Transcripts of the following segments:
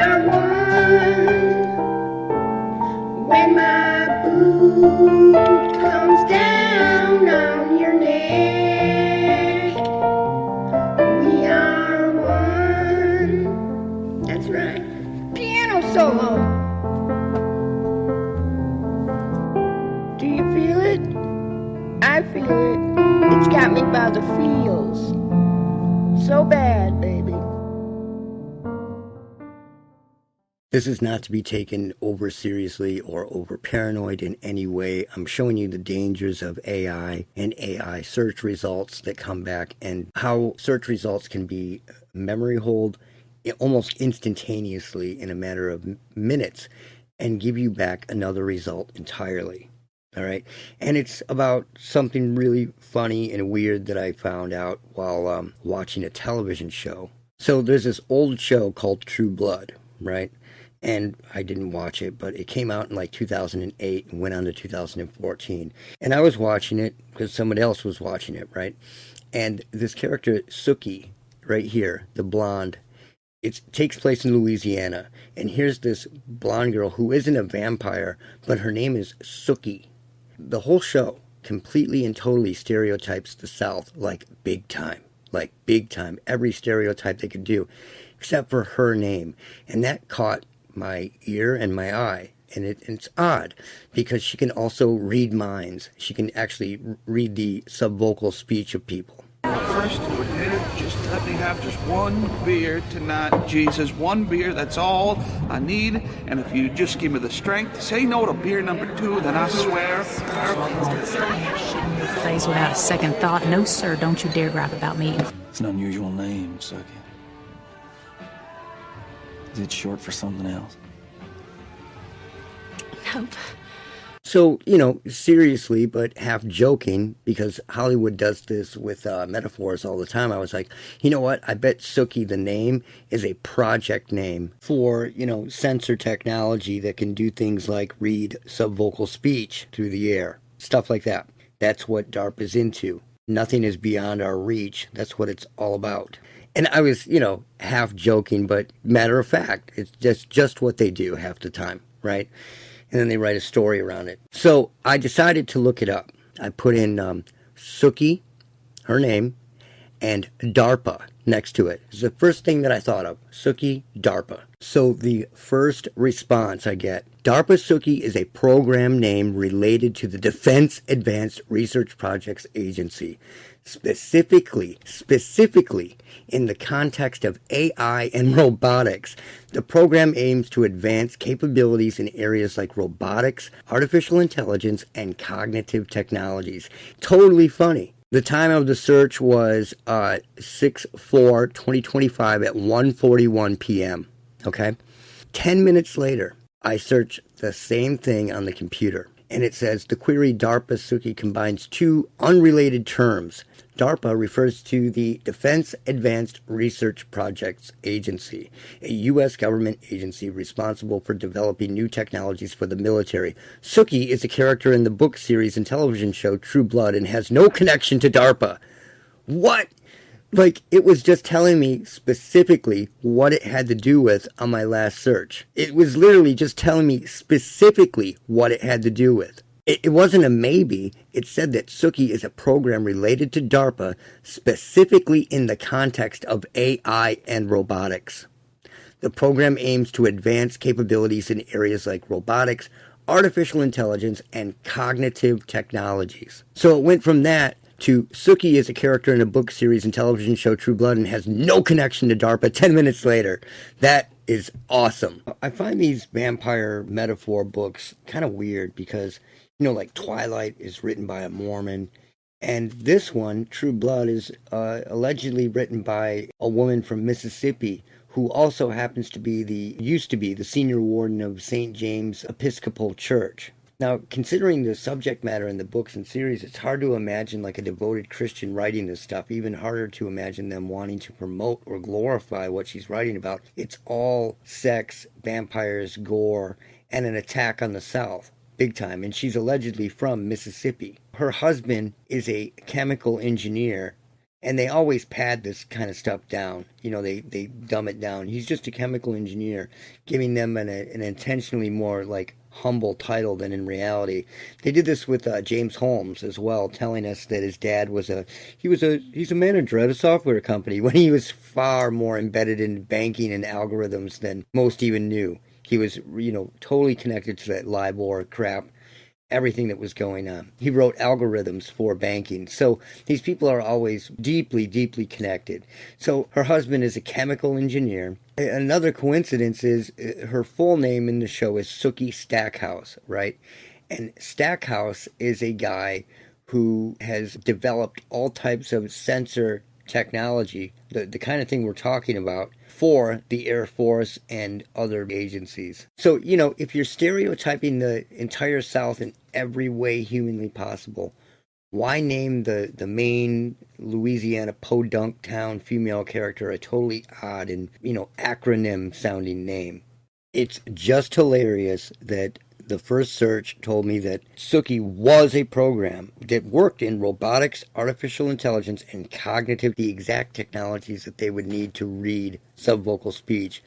are one. When my boot comes down on your neck, we are one. That's right. Piano solo. Do you feel it? I feel it. It's got me by the feels. So bad, baby. This is not to be taken over seriously or over paranoid in any way. I'm showing you the dangers of AI and AI search results that come back and how search results can be memory hold almost instantaneously in a matter of minutes and give you back another result entirely. All right. And it's about something really funny and weird that I found out while watching a television show. So there's this old show called True Blood, right? And I didn't watch it, but it came out in like 2008 and went on to 2014. And I was watching it because somebody else was watching it, right? And this character, Sookie, right here, the blonde, it takes place in Louisiana. And here's this blonde girl who isn't a vampire, but her name is Sookie. The whole show completely and totally stereotypes the South like big time. Like big time. Every stereotype they could do, except for her name. And that caught my ear and my eye. And it's odd because she can also read minds. She can actually read the subvocal speech of people. First, just let me have just one beer tonight, Jesus. One beer, that's all I need. And if you just give me the strength to say no to beer number 2, then I swear. Shit in your face without a second thought. No, sir, don't you dare gripe about me. It's an unusual name, Sookie. Is it short for something else? Nope. So, seriously, but half joking, because Hollywood does this with metaphors all the time. I was like, you know what? I bet Sookie, the name, is a project name for, sensor technology that can do things like read subvocal speech through the air. Stuff like that. That's what DARPA's into. Nothing is beyond our reach. That's what it's all about. And I was, half joking, but matter of fact, it's just what they do half the time, right? And then they write a story around it. So I decided to look it up. I put in Sookie, her name, and DARPA next to it. It's the first thing that I thought of. Sookie, DARPA. So the first response I get, DARPA Sookie is a program name related to the Defense Advanced Research Projects Agency. Specifically, in the context of AI and robotics, the program aims to advance capabilities in areas like robotics, artificial intelligence, and cognitive technologies. Totally funny. The time of the search was 6/4/2025 at 1:41 p.m. Okay? 10 minutes later, I search the same thing on the computer. And it says the query DARPA Sookie combines two unrelated terms. DARPA refers to the Defense Advanced Research Projects Agency, a U.S. government agency responsible for developing new technologies for the military. Sookie is a character in the book series and television show True Blood and has no connection to DARPA. What? Like, it was just telling me specifically what it had to do with on my last search. It was literally just telling me specifically what it had to do with. It wasn't a maybe. It said that Sookie is a program related to DARPA, specifically in the context of AI and robotics. The program aims to advance capabilities in areas like robotics, artificial intelligence, and cognitive technologies. So it went from that to Sookie is a character in a book series and television show True Blood and has no connection to DARPA 10 minutes later. That is awesome. I find these vampire metaphor books kind of weird because, like Twilight is written by a Mormon, and this one, True Blood, is allegedly written by a woman from Mississippi who also happens to be used to be the senior warden of St. James Episcopal Church. Now, considering the subject matter in the books and series, it's hard to imagine like a devoted Christian writing this stuff, even harder to imagine them wanting to promote or glorify what she's writing about. It's all sex, vampires, gore, and an attack on the South. Big time. And she's allegedly from Mississippi. Her husband is a chemical engineer And they always pad this kind of stuff down. They dumb it down. He's just a chemical engineer, giving them an intentionally more like humble title than in reality. They did this with James Holmes as well, telling us that his dad he's a manager at a software company, when he was far more embedded in banking and algorithms than most even knew. He was, totally connected to that LIBOR crap, everything that was going on. He wrote algorithms for banking. So these people are always deeply, deeply connected. So her husband is a chemical engineer. Another coincidence is her full name in the show is Sookie Stackhouse, right? And Stackhouse is a guy who has developed all types of sensor technology, the kind of thing we're talking about, for the Air Force and other agencies. So, if you're stereotyping the entire South in every way humanly possible, why name the main Louisiana podunk town female character a totally odd and, acronym sounding name? It's just hilarious that the first search told me that Sookie was a program that worked in robotics, artificial intelligence, and cognitive, the exact technologies that they would need to read subvocal speech.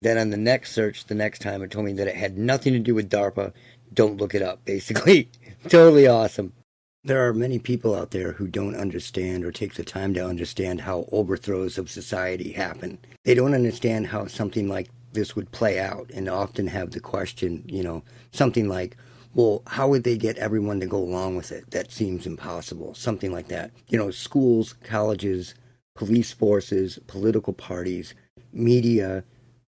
Then on the next search, the next time, it told me that it had nothing to do with Darpa. Don't look it up, basically. Totally awesome. There are many people out there who don't understand or take the time to understand how overthrows of society happen. They don't understand how something like this would play out, and often have the question, something like, well, how would they get everyone to go along with it? That seems impossible. Something like that. Schools, colleges, police forces, political parties, media,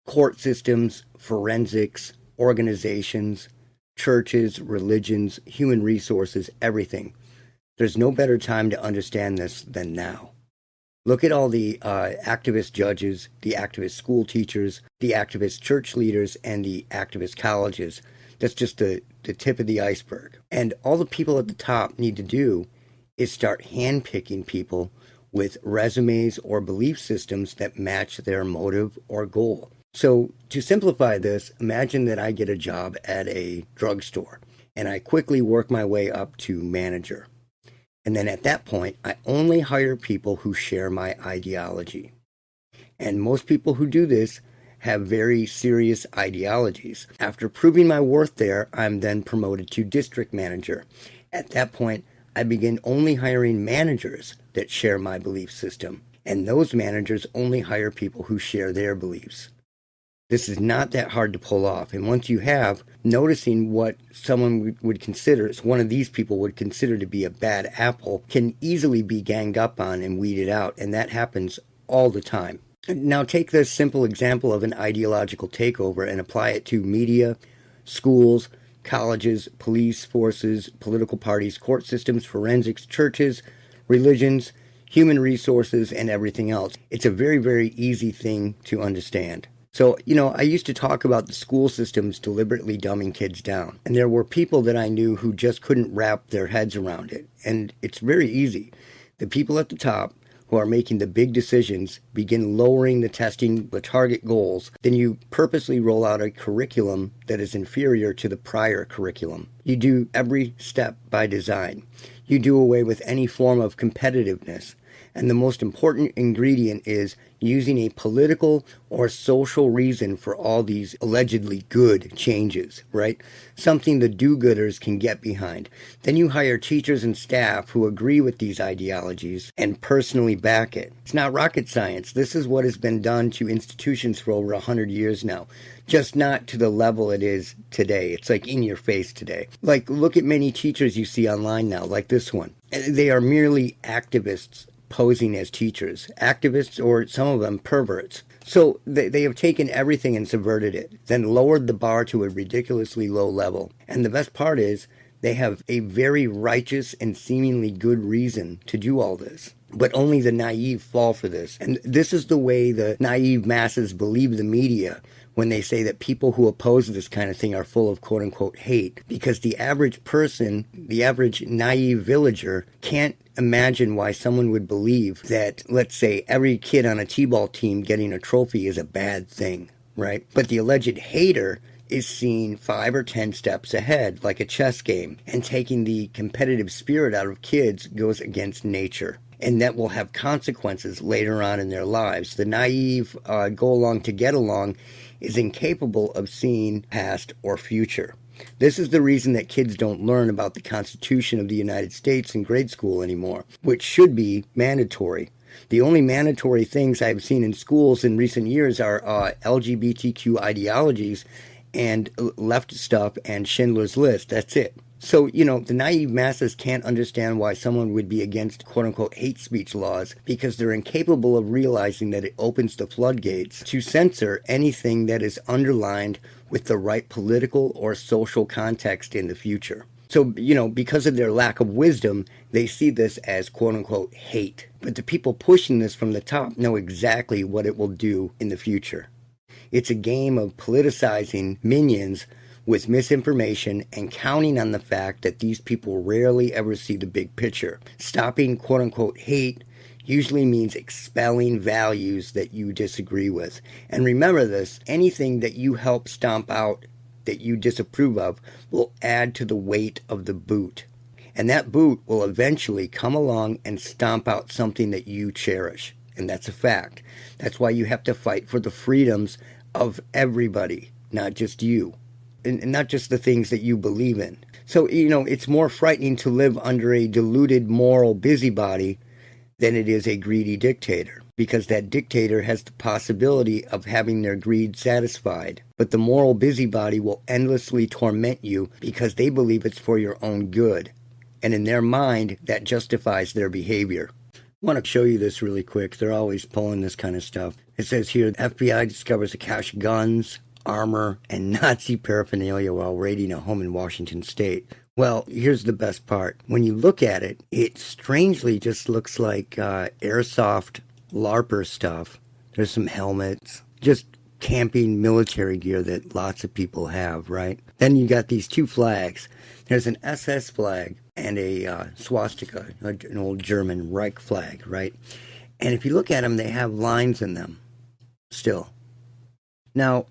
court systems, forensics, organizations, churches, religions, human resources, everything. There's no better time to understand this than now. Look at all the activist judges, the activist school teachers, the activist church leaders, and the activist colleges. That's just the tip of the iceberg. And all the people at the top need to do is start handpicking people with resumes or belief systems that match their motive or goal. So to simplify this, imagine that I get a job at a drugstore, and I quickly work my way up to manager. And then at that point, I only hire people who share my ideology. And most people who do this have very serious ideologies. After proving my worth there, I'm then promoted to district manager. At that point, I begin only hiring managers that share my belief system. And those managers only hire people who share their beliefs. This is not that hard to pull off. And once you have, noticing what someone would consider, one of these people would consider to be a bad apple, can easily be ganged up on and weeded out. And that happens all the time. Now take this simple example of an ideological takeover and apply it to media, schools, colleges, police forces, political parties, court systems, forensics, churches, religions, human resources, and everything else. It's a very, very easy thing to understand. So, I used to talk about the school systems deliberately dumbing kids down. And there were people that I knew who just couldn't wrap their heads around it. And it's very easy. The people at the top who are making the big decisions begin lowering the testing, the target goals. Then you purposely roll out a curriculum that is inferior to the prior curriculum. You do every step by design. You do away with any form of competitiveness. And the most important ingredient is using a political or social reason for all these allegedly good changes, right? Something the do-gooders can get behind. Then you hire teachers and staff who agree with these ideologies and personally back it. It's not rocket science. This is what has been done to institutions for over 100 years now. Just not to the level it is today. It's like in your face today. Like, look at many teachers you see online now, like this one. They are merely activists posing as teachers, activists, or some of them perverts. So they have taken everything and subverted it, then lowered the bar to a ridiculously low level. And the best part is they have a very righteous and seemingly good reason to do all this. But only the naive fall for this. And this is the way the naive masses believe the media when they say that people who oppose this kind of thing are full of quote-unquote hate. Because the average person, the average naive villager, can't imagine why someone would believe that, let's say, every kid on a t-ball team getting a trophy is a bad thing, right? But the alleged hater is seen 5 or 10 steps ahead, like a chess game, and taking the competitive spirit out of kids goes against nature. and that will have consequences later on in their lives. The naive go along to get along is incapable of seeing past or future. This is the reason that kids don't learn about the Constitution of the United States in grade school anymore, which should be mandatory. The only mandatory things I've seen in schools in recent years are LGBTQ ideologies and left stuff and Schindler's List. That's it. So, the naive masses can't understand why someone would be against quote-unquote hate speech laws because they're incapable of realizing that it opens the floodgates to censor anything that is underlined with the right political or social context in the future. So, because of their lack of wisdom, they see this as quote-unquote hate. But the people pushing this from the top know exactly what it will do in the future. It's a game of politicizing minions with misinformation and counting on the fact that these people rarely ever see the big picture. Stopping quote-unquote hate usually means expelling values that you disagree with. And remember this, anything that you help stomp out that you disapprove of will add to the weight of the boot. And that boot will eventually come along and stomp out something that you cherish. And that's a fact. That's why you have to fight for the freedoms of everybody, not just you. And not just the things that you believe in. So, it's more frightening to live under a deluded moral busybody than it is a greedy dictator, because that dictator has the possibility of having their greed satisfied. But the moral busybody will endlessly torment you because they believe it's for your own good. And in their mind, that justifies their behavior. I want to show you this really quick. They're always pulling this kind of stuff. It says here, FBI discovers a cache of guns, armor, and Nazi paraphernalia while raiding a home in Washington state. Well, here's the best part. When you look at it, it strangely just looks like airsoft LARPer stuff. There's some helmets, just camping military gear that lots of people have, right? Then you got these two flags. There's an SS flag and a swastika, an old German Reich flag, right? And if you look at them, they have lines in them still. Now,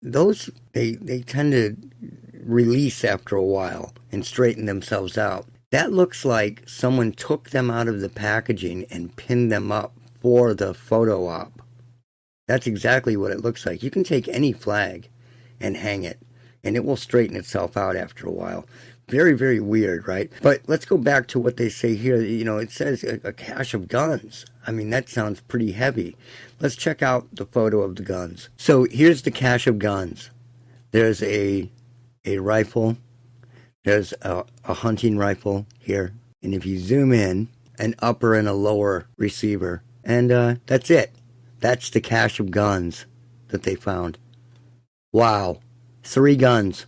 those, they tend to release after a while and straighten themselves out. That looks like someone took them out of the packaging and pinned them up for the photo op. That's exactly what it looks like. You can take any flag and hang it, and it will straighten itself out after a while. Very, very weird, right? But let's go back to what they say here. It says a cache of guns. I mean, that sounds pretty heavy. Let's check out the photo of the guns. So here's the cache of guns. There's a rifle. There's a hunting rifle here. And if you zoom in, an upper and a lower receiver. And that's it. That's the cache of guns that they found. Wow. 3 guns.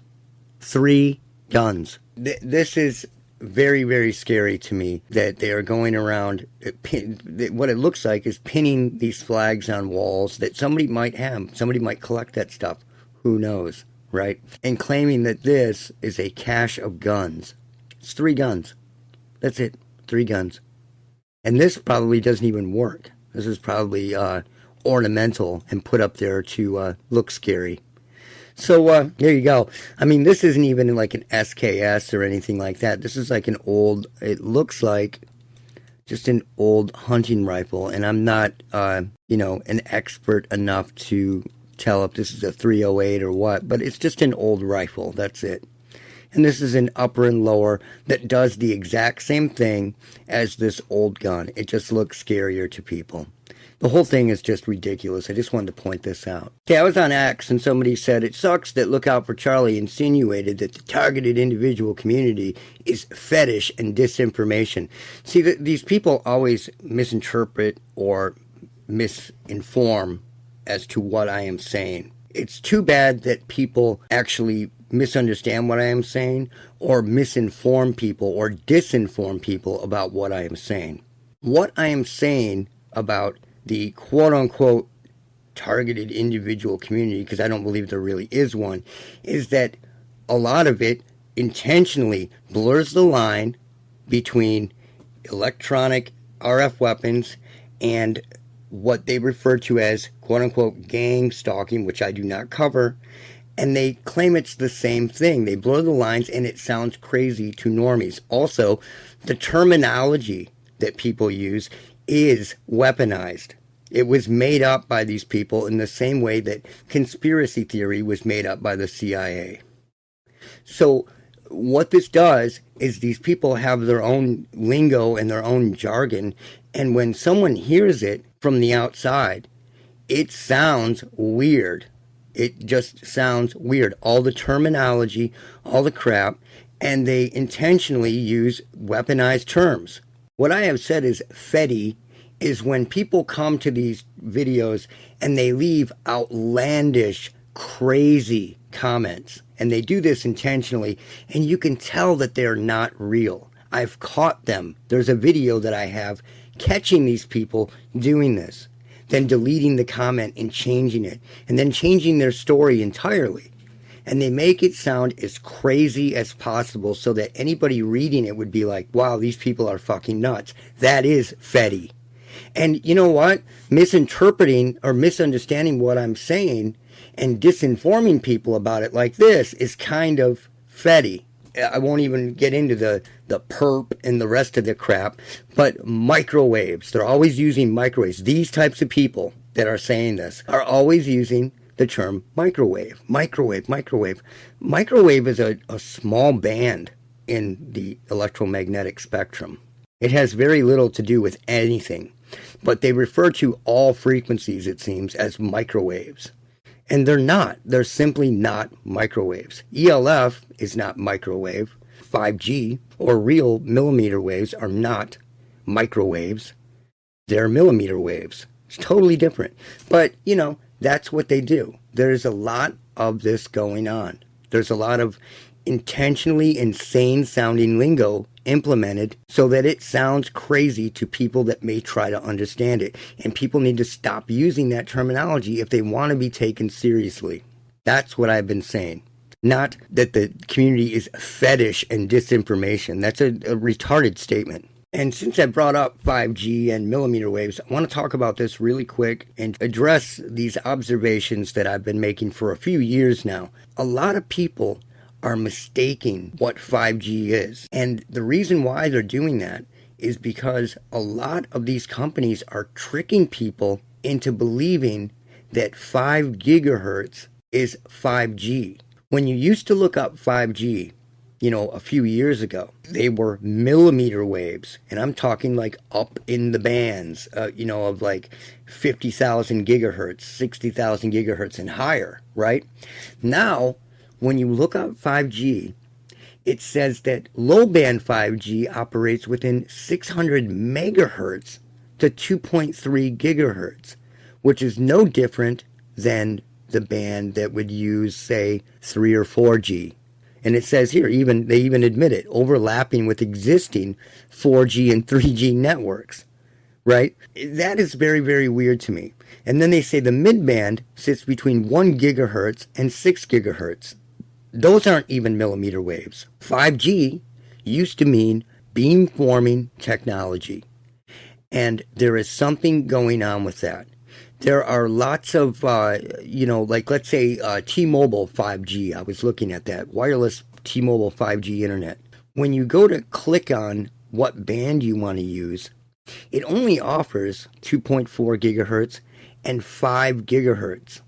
3 guns. This is very, very scary to me that they are going around, what it looks like is pinning these flags on walls that somebody might have. Somebody might collect that stuff. Who knows, right? And claiming that this is a cache of guns. It's 3 guns. That's it. 3 guns. And this probably doesn't even work. This is probably ornamental and put up there to look scary. So, there you go. I mean, this isn't even like an SKS or anything like that. This is like it looks like just an old hunting rifle. And I'm not, an expert enough to tell if this is a 308 or what, but it's just an old rifle. That's it. And this is an upper and lower that does the exact same thing as this old gun. It just looks scarier to people. The whole thing is just ridiculous. I just wanted to point this out. Okay, I was on X and somebody said, it sucks that Look Out for Charlie insinuated that the targeted individual community is fetish and disinformation. See, these people always misinterpret or misinform as to what I am saying. It's too bad that people actually misunderstand what I am saying or misinform people or disinform people about what I am saying. What I am saying about the quote-unquote targeted individual community, because I don't believe there really is one, is that a lot of it intentionally blurs the line between electronic RF weapons and what they refer to as quote-unquote gang stalking, which I do not cover, and they claim it's the same thing. They blur the lines, and it sounds crazy to normies. Also, the terminology that people use is weaponized. It was made up by these people in the same way that conspiracy theory was made up by the CIA. So what this does is these people have their own lingo and their own jargon, and when someone hears it from the outside, it sounds weird. It just sounds weird. All the terminology, all the crap, and they intentionally use weaponized terms. What I have said is fetty is when people come to these videos and they leave outlandish, crazy comments. And they do this intentionally, and you can tell that they're not real. I've caught them. There's a video that I have catching these people doing this, then deleting the comment and changing it, and then changing their story entirely. And they make it sound as crazy as possible so that anybody reading it would be like, wow, these people are fucking nuts. That is fetty. And you know what? Misinterpreting or misunderstanding what I'm saying and disinforming people about it like this is kind of fetty. I won't even get into the perp and the rest of the crap, but microwaves. They're always using microwaves. These types of people that are saying this are always using the term microwave. Microwave is a small band in the electromagnetic spectrum. It has very little to do with anything, but they refer to all frequencies, it seems, as microwaves. And they're not. They're simply not microwaves. ELF is not microwave. 5G or real millimeter waves are not microwaves. They're millimeter waves. It's totally different. But, you know, that's what they do. There's a lot of this going on. There's a lot of intentionally insane sounding lingo implemented so that it sounds crazy to people that may try to understand it. And people need to stop using that terminology if they want to be taken seriously. That's what I've been saying. Not that the community is fetish and disinformation. That's a retarded statement. And since I brought up 5G and millimeter waves, I want to talk about this really quick and address these observations that I've been making for a few years now. A lot of people are mistaking what 5G is. And the reason why they're doing that is because a lot of these companies are tricking people into believing that 5 gigahertz is 5G. When you used to look up 5G, you know, a few years ago, they were millimeter waves. And I'm talking like up in the bands, of like 50,000 gigahertz, 60,000 gigahertz and higher, right? Now, when you look up 5G, it says that low-band 5G operates within 600 megahertz to 2.3 gigahertz, which is no different than the band that would use, say, 3 or 4G. And it says here, they even admit it, overlapping with existing 4G and 3G networks, right? That is very, very weird to me. And then they say the mid-band sits between 1 gigahertz and 6 gigahertz. Those aren't even millimeter waves. 5G used to mean beamforming technology. And there is something going on with that. There are lots of, like let's say T-Mobile 5G. I was looking at that. Wireless T-Mobile 5G internet. When you go to click on what band you want to use, it only offers 2.4 gigahertz and 5 gigahertz.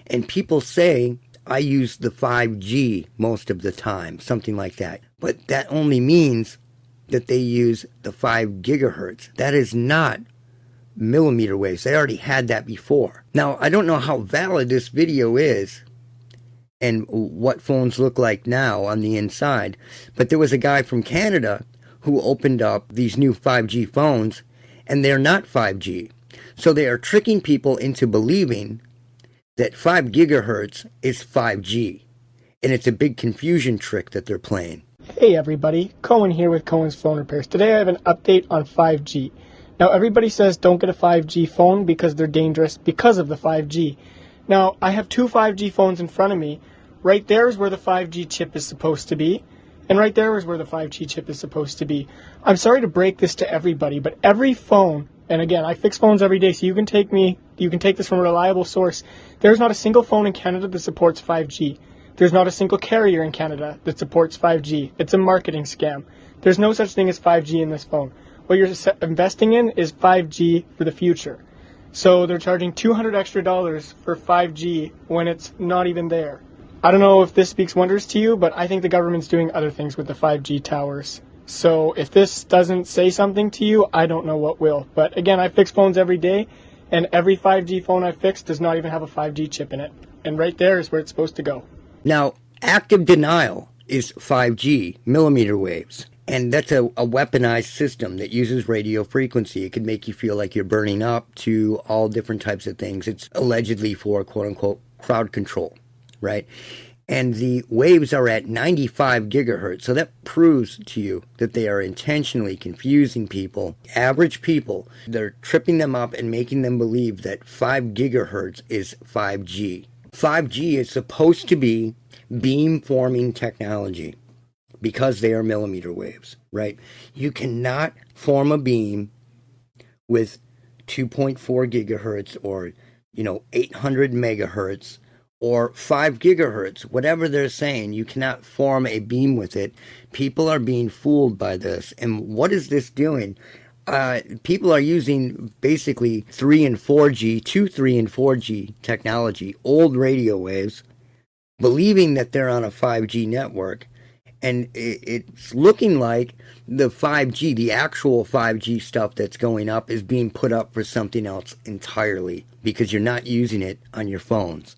And people say, I use the 5G most of the time, something like that. But that only means that they use the 5 gigahertz. That is not millimeter waves. They already had that before. Now, I don't know how valid this video is and what phones look like now on the inside, but there was a guy from Canada who opened up these new 5G phones, and they're not 5G. So they are tricking people into believing that 5 gigahertz is 5G. And it's a big confusion trick that they're playing. Hey everybody, Cohen here with Cohen's Phone Repairs. Today I have an update on 5G. Now everybody says don't get a 5G phone because they're dangerous because of the 5G. Now I have 2 5G phones in front of me. Right there is where the 5G chip is supposed to be. And right there is where the 5G chip is supposed to be. I'm sorry to break this to everybody, but every phone, and again, I fix phones every day, so you can take this from a reliable source. There's not a single phone in Canada that supports 5G. There's not a single carrier in Canada that supports 5G. It's a marketing scam. There's no such thing as 5G in this phone. what you're investing in is 5G for the future. So they're charging $200 extra for 5G when it's not even there. I don't know if this speaks wonders to you, but I think the government's doing other things with the 5G towers. So if this doesn't say something to you, I don't know what will. But again, I fix phones every day, and every 5G phone I fix does not even have a 5G chip in it. And right there is where it's supposed to go. Now, active denial is 5G, millimeter waves. And that's a weaponized system that uses radio frequency. It can make you feel like you're burning up to all different types of things. It's allegedly for quote-unquote crowd control, right? And the waves are at 95 gigahertz. So that proves to you that they are intentionally confusing people, average people. They're tripping them up and making them believe that 5 gigahertz is 5G. 5G is supposed to be beam-forming technology because they are millimeter waves, right? You cannot form a beam with 2.4 gigahertz or, 800 megahertz or 5 gigahertz, whatever they're saying. You cannot form a beam with it. People are being fooled by this. And what is this doing? People are using basically 3 and 4G, 3 and 4G technology, old radio waves, believing that they're on a 5G network. And it's looking like the 5G, the actual 5G stuff that's going up is being put up for something else entirely because you're not using it on your phones.